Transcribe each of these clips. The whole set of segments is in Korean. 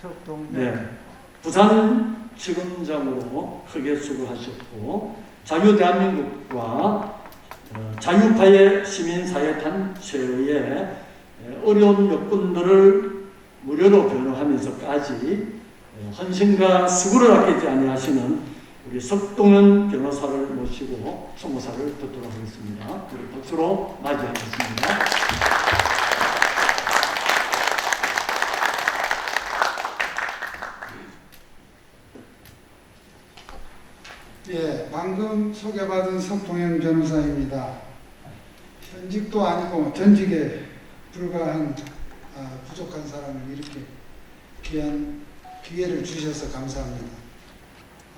석동. 네, 부산지검장으로 크게 수고하셨고 자유대한민국과 자유파의 시민사회단체의 어려운 여건들을 무료로 변호하면서까지 헌신과 수고를 아끼지 아니하시는 우리 석동은 변호사를 모시고 추모사를 듣도록 하겠습니다. 우리 박수로 맞이하겠습니다. 예, 방금 소개받은 석동현 변호사입니다. 현직도 아니고 전직에 불과한 부족한 사람을 이렇게 귀한 기회를 주셔서 감사합니다.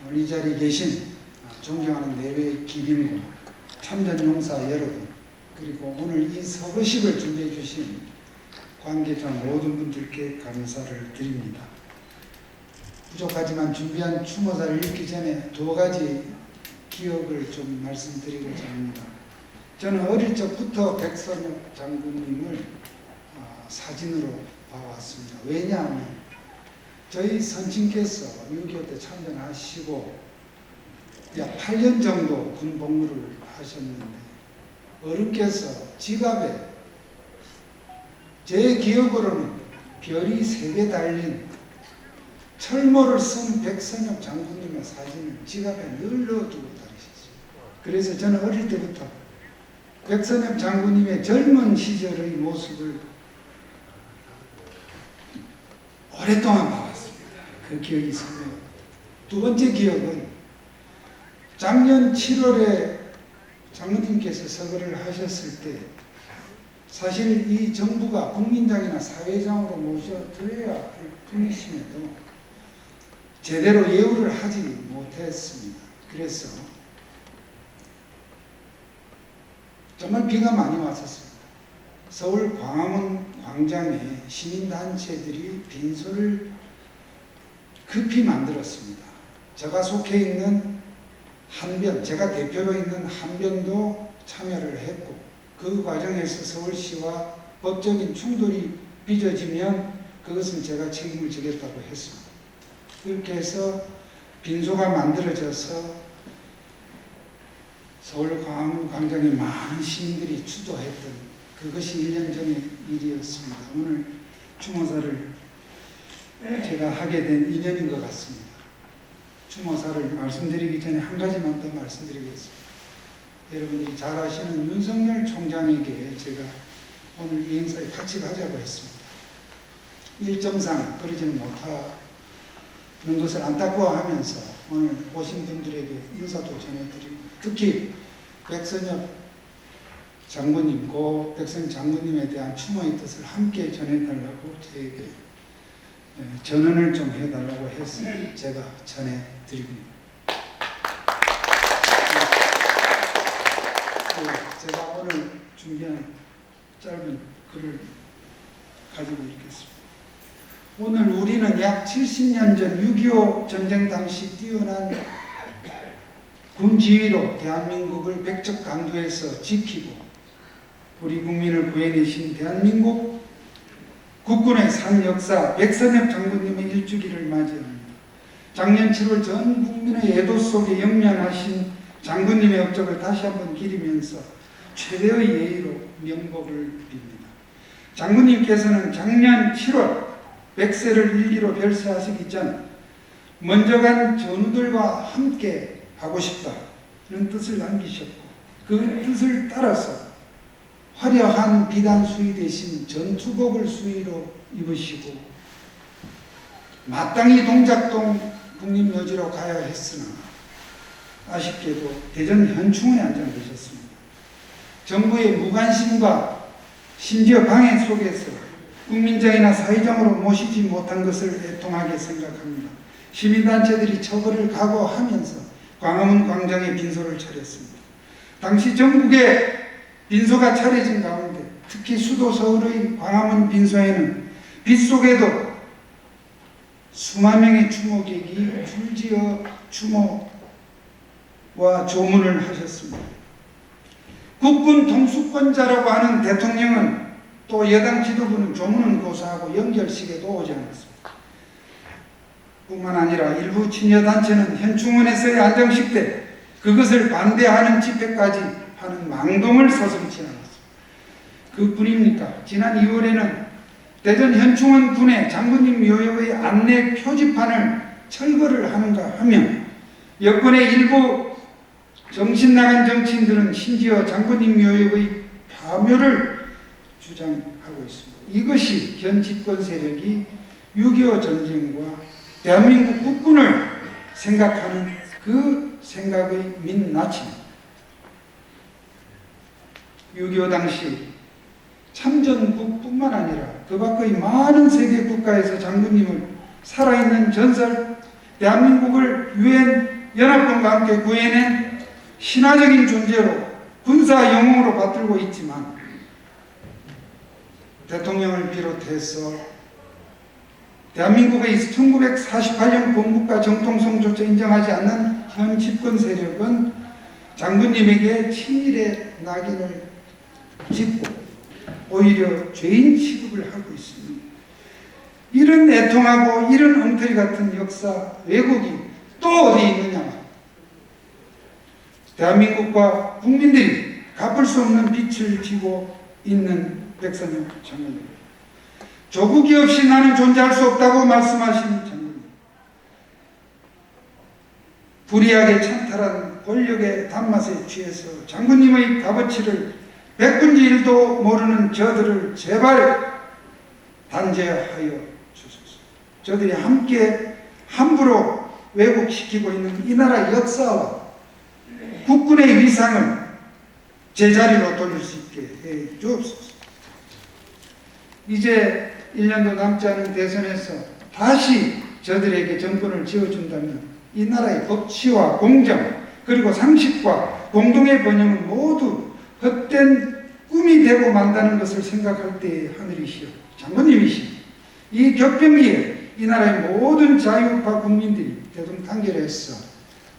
오늘 이 자리에 계신 존경하는 내외 기림과 참전용사 여러분, 그리고 오늘 이 서거식을 준비해 주신 관계자 모든 분들께 감사를 드립니다. 부족하지만 준비한 추모사를 읽기 전에 두 가지 기억을 좀 말씀드리고자 합니다. 저는 어릴 적부터 백선엽 장군님을 사진으로 봐왔습니다. 왜냐하면 저희 선친께서 6.25 때 참전하시고 약 8년 정도 군 복무를 하셨는데 어른께서 지갑에 제 기억으로는 별이 3개 달린 철모를 쓴 백선엽 장군님의 사진을 지갑에 늘 넣어두고 다니셨어요. 그래서 저는 어릴 때부터 백선엽 장군님의 젊은 시절의 모습을 오랫동안 봐왔습니다. 그 기억이 선명합니다. 두 번째 기억은 작년 7월에 장군님께서 서거를 하셨을 때 사실 이 정부가 국민장이나 사회장으로 모셔드려야 할 분이심에도 제대로 예우를 하지 못했습니다. 그래서 정말 비가 많이 왔었습니다. 서울 광화문 광장에 시민단체들이 빈소를 급히 만들었습니다. 제가 속해 있는 한변, 제가 대표로 있는 한변도 참여를 했고 그 과정에서 서울시와 법적인 충돌이 빚어지면 그것은 제가 책임을 지겠다고 했습니다. 그렇게 해서 빈소가 만들어져서 서울 광화문 광장에 많은 시민들이 추도했던 그것이 1년 전의 일이었습니다. 오늘 추모사를 제가 하게 된 인연인 것 같습니다. 추모사를 말씀드리기 전에 한 가지만 더 말씀드리겠습니다. 여러분들이 잘 아시는 윤석열 총장에게 제가 오늘 이 행사에 같이 가자고 했습니다. 일정상 그러지는 못하는 것을 안타까워하면서 오늘 오신 분들에게 인사도 전해드리고 특히 백선엽 장군님, 고 백선엽 장군님에 대한 추모의 뜻을 함께 전해달라고 저에게 전언을 좀 해달라고 해서 제가 전해드립니다. 제가 오늘 준비한 짧은 글을 가지고 있겠습니다. 오늘 우리는 약 70년 전 6.25 전쟁 당시 뛰어난 군 지휘로 대한민국을 백척 강도에서 지키고 우리 국민을 구해내신 대한민국 국군의 산 역사 백선엽 장군님의 일주기를 맞이합니다. 작년 7월 전 국민의 애도 속에 영면하신 장군님의 업적을 다시 한번 기리면서 최대의 예의로 명복을 빕니다. 장군님께서는 작년 7월 100세를 일기로 별세하시기 전 먼저 간 전우들과 함께 하고 싶다는 뜻을 남기셨고 그 뜻을 따라서 화려한 비단 수의 대신 전투복을 수의로 입으시고 마땅히 동작동 국립묘지로 가야 했으나 아쉽게도 대전 현충원에 안장 계셨습니다. 정부의 무관심과 심지어 방해 속에서 국민장이나 사회장으로 모시지 못한 것을 애통하게 생각합니다. 시민단체들이 처벌을 각오하면서 광화문 광장에 빈소를 차렸습니다. 당시 전국에 빈소가 차려진 가운데 특히 수도 서울의 광화문 빈소에는 빗속에도 수만 명의 추모객이 줄지어 추모와 조문을 하셨습니다. 국군 통수권자라고 하는 대통령은 또 여당 지도부는 조문은 고사하고 연결식에도 오지 않았습니다. 뿐만 아니라 일부 친여단체는 현충원에서의 안정식 때 그것을 반대하는 집회까지 하는 망동을 서슴지 않았습니다. 그뿐입니까? 지난 2월에는 대전 현충원 군의 장군님 묘역의 안내 표지판을 철거를 하는가 하면 여권의 일부 정신나간 정치인들은 심지어 장군님 묘역의 파묘를 주장하고 있습니다. 이것이 현 집권 세력이 6.25 전쟁과 대한민국 국군을 생각하는 그 생각의 민낯입니다. 6.25 당시 참전국뿐만 아니라 그 밖의 많은 세계 국가에서 장군님을 살아있는 전설, 대한민국을 유엔 연합군과 함께 구해낸 신화적인 존재로 군사 영웅으로 받들고 있지만 대통령을 비롯해서 대한민국의 1948년 건국과 정통성조차 인정하지 않는 현 집권 세력은 장군님에게 친일의 낙인을 짓고 오히려 죄인 취급을 하고 있습니다. 이런 애통하고 이런 엉터리 같은 역사 왜곡이 또 어디 있느냐. 대한민국과 국민들이 갚을 수 없는 빚을 지고 있는 백선엽 장군님. 조국이 없이 나는 존재할 수 없다고 말씀하신 장군님. 불의하게 찬탈한 권력의 단맛에 취해서 장군님의 값어치를 백분지 1도 모르는 저들을 제발 단죄하여 주소서. 저들이 함께 함부로 왜곡시키고 있는 이 나라 역사와 국군의 위상을 제자리로 돌릴 수 있게 해 주옵소서. 이제 1년도 남지 않은 대선에서 다시 저들에게 정권을 지어준다면 이 나라의 법치와 공정 그리고 상식과 공동의 번영은 모두 헛된 꿈이 되고 만다는 것을 생각할 때의 하늘이시여 장군님이시여 이 격변기에 이 나라의 모든 자유파 국민들이 대동단결해서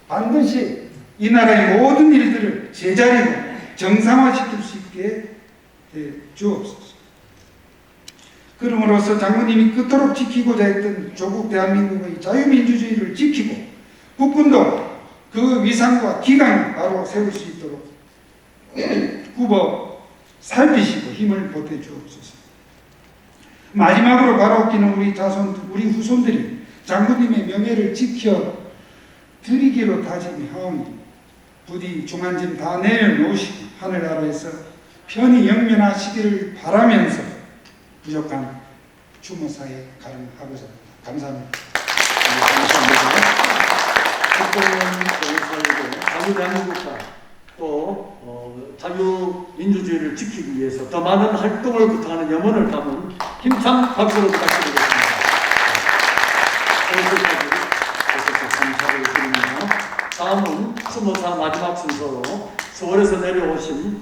반드시 이 나라의 모든 일들을 제자리로 정상화시킬 수 있게 해 주옵소서. 그럼으로써 장군님이 그토록 지키고자 했던 조국 대한민국의 자유민주주의를 지키고 국군도 그 위상과 기강을 바로 세울 수 있도록 굽어 살피시고 힘을 보태 주옵소서. 마지막으로 바라옵기는 우리 후손들이 장군님의 명예를 지켜 드리기로 다짐하오니 부디 중한짐 다 내려놓으시고 하늘나라에서 편히 영면하시기를 바라면서 부족한 추모사에 가름하고자 감사합니다. 감사합니다. 국공은 자유대한민국과 또 자유민주주의를 지키기 위해서 더 많은 활동을 구타하는 염원을 담은 힘찬 박수로 부탁드리겠습니다. 오늘까지 오셔서 감사를 드립니다. 다음은 추모사 마지막 순서로 서울에서 내려오신